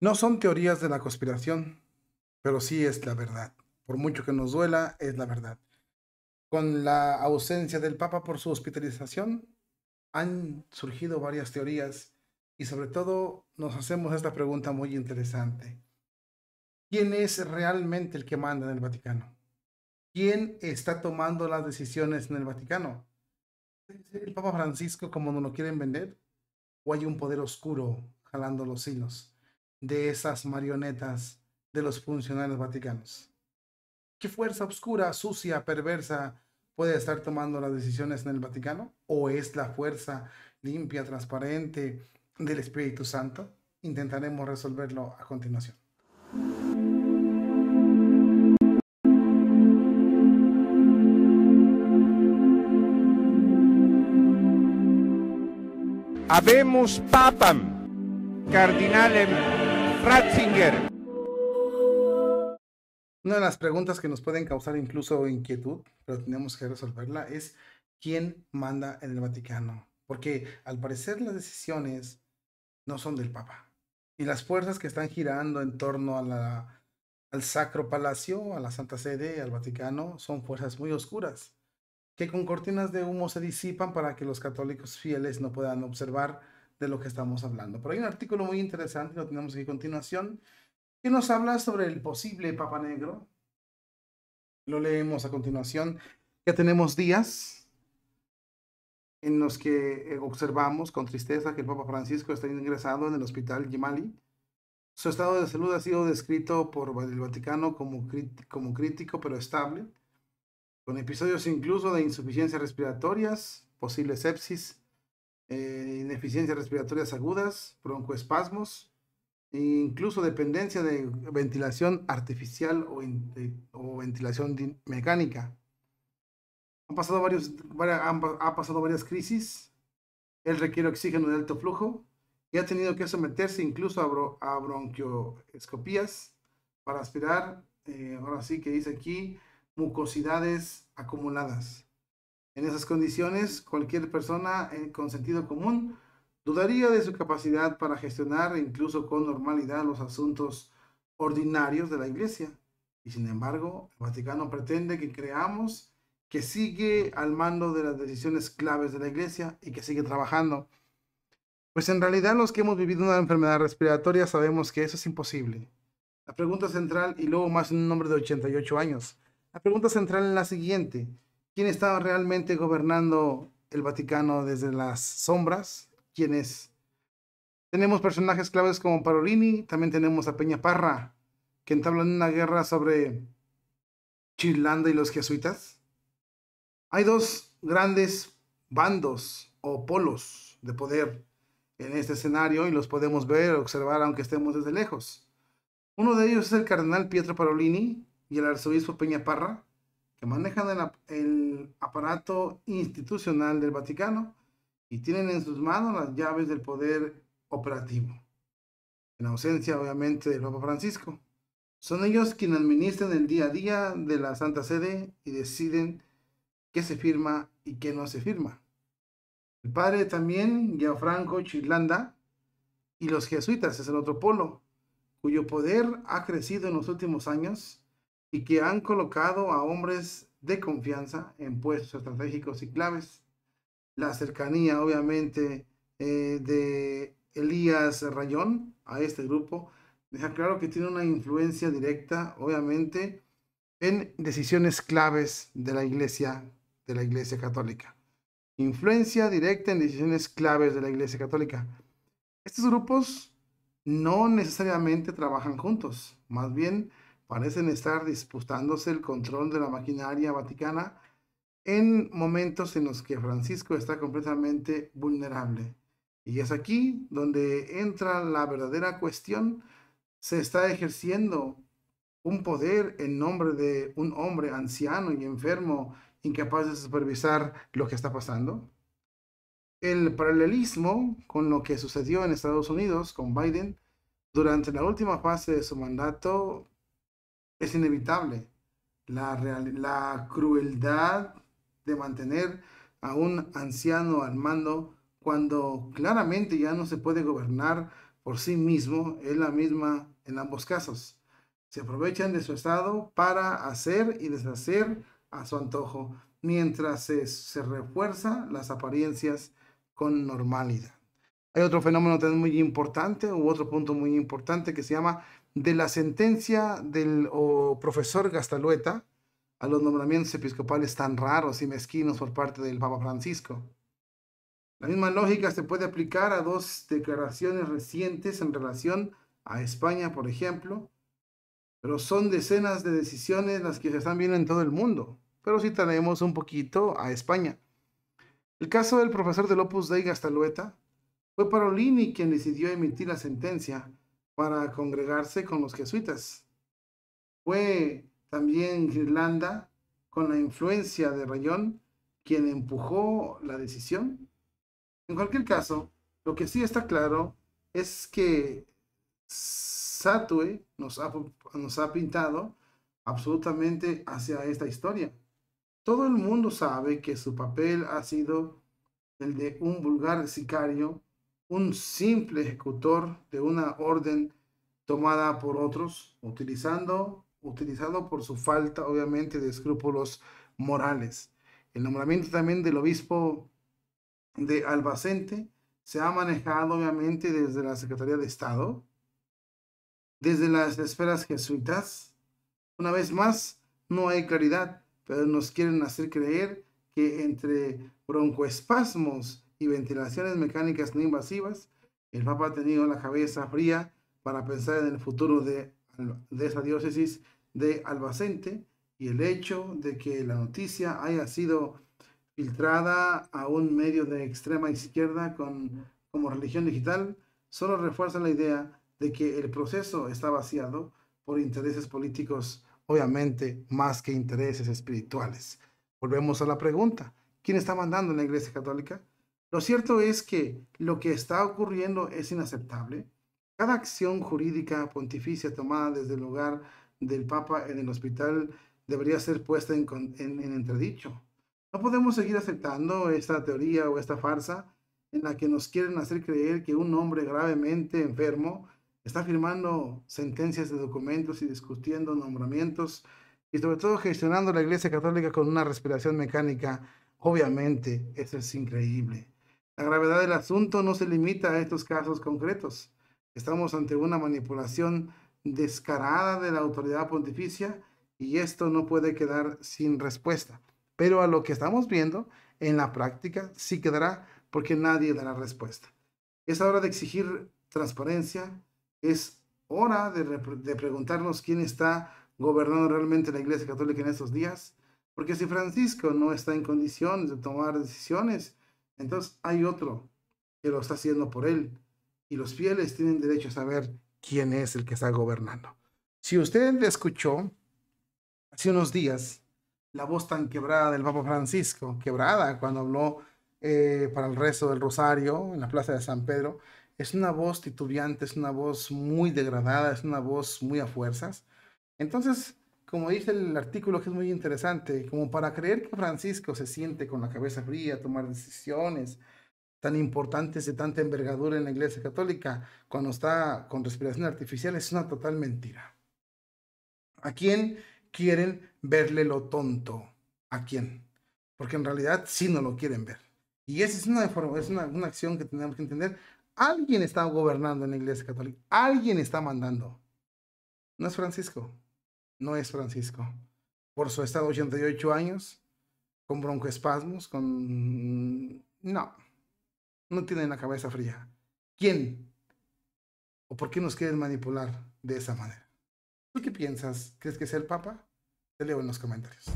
No son teorías de la conspiración, pero sí es la verdad. Por mucho que nos duela, es la verdad. Con la ausencia del Papa por su hospitalización, han surgido varias teorías y sobre todo nos hacemos esta pregunta muy interesante. ¿Quién es realmente el que manda en el Vaticano? ¿Quién está tomando las decisiones en el Vaticano? ¿Es el Papa Francisco como nos lo quieren vender? ¿O hay un poder oscuro jalando los hilos de esas marionetas de los funcionarios vaticanos? ¿Qué fuerza oscura, sucia, perversa puede estar tomando las decisiones en el Vaticano? ¿O es la fuerza limpia, transparente del Espíritu Santo? Intentaremos resolverlo a continuación. Habemus Papam, Cardinalem Ratzinger. Una de las preguntas que nos pueden causar incluso inquietud, pero tenemos que resolverla, es ¿quién manda en el Vaticano? Porque al parecer las decisiones no son del Papa. Y las fuerzas que están girando en torno al Sacro Palacio, a la Santa Sede, al Vaticano, son fuerzas muy oscuras, que con cortinas de humo se disipan para que los católicos fieles no puedan observar de lo que estamos hablando. Pero hay un artículo muy interesante, lo tenemos aquí a continuación, que nos habla sobre el posible Papa Negro. Lo leemos a continuación. Ya tenemos días en los que observamos con tristeza que el Papa Francisco está ingresado en el hospital Gemelli. Su estado de salud ha sido descrito por el Vaticano como crítico pero estable, con episodios incluso de insuficiencias respiratorias, posible sepsis, ineficiencias respiratorias agudas, broncoespasmos, e incluso dependencia de ventilación artificial o ventilación mecánica. Ha pasado varias crisis. Él requiere oxígeno de alto flujo y ha tenido que someterse incluso a bronquioscopías para aspirar, ahora sí que dice aquí, mucosidades acumuladas. En esas condiciones, cualquier persona con sentido común dudaría de su capacidad para gestionar incluso con normalidad los asuntos ordinarios de la Iglesia. Y sin embargo, el Vaticano pretende que creamos que sigue al mando de las decisiones claves de la Iglesia y que sigue trabajando. Pues en realidad los que hemos vivido una enfermedad respiratoria sabemos que eso es imposible. La pregunta central, y luego más en un hombre de 88 años, la pregunta central es la siguiente: ¿quién está realmente gobernando el Vaticano desde las sombras? ¿Quién es? Tenemos personajes claves como Parolini, también tenemos a Peña Parra, que entablan una guerra sobre Chirlanda y los jesuitas. Hay dos grandes bandos o polos de poder en este escenario y los podemos ver, observar, aunque estemos desde lejos. Uno de ellos es el cardenal Pietro Parolini y el arzobispo Peña Parra, que manejan el aparato institucional del Vaticano y tienen en sus manos las llaves del poder operativo, en ausencia obviamente del Papa Francisco. Son ellos quienes administran el día a día de la Santa Sede y deciden qué se firma y qué no se firma. El padre también, Gianfranco Chirlanda, y los jesuitas es el otro polo, cuyo poder ha crecido en los últimos años y que han colocado a hombres de confianza en puestos estratégicos y claves. La cercanía, obviamente, de Elías Rayón a este grupo deja claro que tiene una influencia directa, obviamente, en decisiones claves de la Iglesia Católica. Influencia directa en decisiones claves de la Iglesia Católica. Estos grupos no necesariamente trabajan juntos, más bien parecen estar disputándose el control de la maquinaria vaticana en momentos en los que Francisco está completamente vulnerable. Y es aquí donde entra la verdadera cuestión. Se está ejerciendo un poder en nombre de un hombre anciano y enfermo, incapaz de supervisar lo que está pasando. El paralelismo con lo que sucedió en Estados Unidos con Biden durante la última fase de su mandato es inevitable. La crueldad de mantener a un anciano al mando cuando claramente ya no se puede gobernar por sí mismo es la misma en ambos casos. Se aprovechan de su estado para hacer y deshacer a su antojo, mientras se refuerza las apariencias con normalidad. Hay otro fenómeno también muy importante, u otro punto muy importante que se llama de la sentencia del profesor Gastalueta a los nombramientos episcopales tan raros y mezquinos por parte del Papa Francisco. La misma lógica se puede aplicar a dos declaraciones recientes en relación a España, por ejemplo, pero son decenas de decisiones las que se están viendo en todo el mundo. Pero si traemos un poquito a España. El caso del profesor del Opus Dei Gastalueta fue Parolini quien decidió emitir la sentencia para congregarse con los jesuitas. Fue también Irlanda, con la influencia de Rayón, quien empujó la decisión. En cualquier caso, lo que sí está claro es que Satue nos ha pintado absolutamente hacia esta historia. Todo el mundo sabe que su papel ha sido el de un vulgar sicario, un simple ejecutor de una orden tomada por otros, utilizado por su falta, obviamente, de escrúpulos morales. El nombramiento también del obispo de Albacete se ha manejado, obviamente, desde la Secretaría de Estado, desde las esferas jesuitas. Una vez más, no hay claridad, pero nos quieren hacer creer que entre broncoespasmos y ventilaciones mecánicas no invasivas, el Papa ha tenido la cabeza fría para pensar en el futuro de esa diócesis de Albacete, y el hecho de que la noticia haya sido filtrada a un medio de extrema izquierda como religión digital solo refuerza la idea de que el proceso está vaciado por intereses políticos, obviamente más que intereses espirituales. Volvemos a la pregunta: ¿quién está mandando en la Iglesia Católica? Lo cierto es que lo que está ocurriendo es inaceptable. Cada acción jurídica pontificia tomada desde el lugar del Papa en el hospital debería ser puesta en entredicho. No podemos seguir aceptando esta teoría o esta farsa en la que nos quieren hacer creer que un hombre gravemente enfermo está firmando sentencias de documentos y discutiendo nombramientos y sobre todo gestionando la Iglesia Católica con una respiración mecánica. Obviamente, eso es increíble. La gravedad del asunto no se limita a estos casos concretos. Estamos ante una manipulación descarada de la autoridad pontificia y esto no puede quedar sin respuesta. Pero a lo que estamos viendo en la práctica sí quedará, porque nadie dará respuesta. Es hora de exigir transparencia, es hora de preguntarnos quién está gobernando realmente la Iglesia Católica en estos días, porque si Francisco no está en condiciones de tomar decisiones, entonces hay otro que lo está haciendo por él, y los fieles tienen derecho a saber quién es el que está gobernando. Si usted escuchó hace unos días la voz tan quebrada del Papa Francisco, quebrada cuando habló para el rezo del Rosario en la Plaza de San Pedro, es una voz titubeante, es una voz muy degradada, es una voz muy a fuerzas. Entonces, como dice el artículo, que es muy interesante, como para creer que Francisco se siente con la cabeza fría a tomar decisiones tan importantes de tanta envergadura en la Iglesia Católica cuando está con respiración artificial, es una total mentira. ¿A quién quieren verle lo tonto? ¿A quién? Porque en realidad sí no lo quieren ver. Y esa es una acción que tenemos que entender. Alguien está gobernando en la Iglesia Católica. Alguien está mandando. No es Francisco. No es Francisco. Por su estado 88 años, con broncoespasmos, No. No tienen la cabeza fría. ¿Quién? ¿O por qué nos quieren manipular de esa manera? ¿Tú qué piensas? ¿Crees que sea el Papa? Te leo en los comentarios.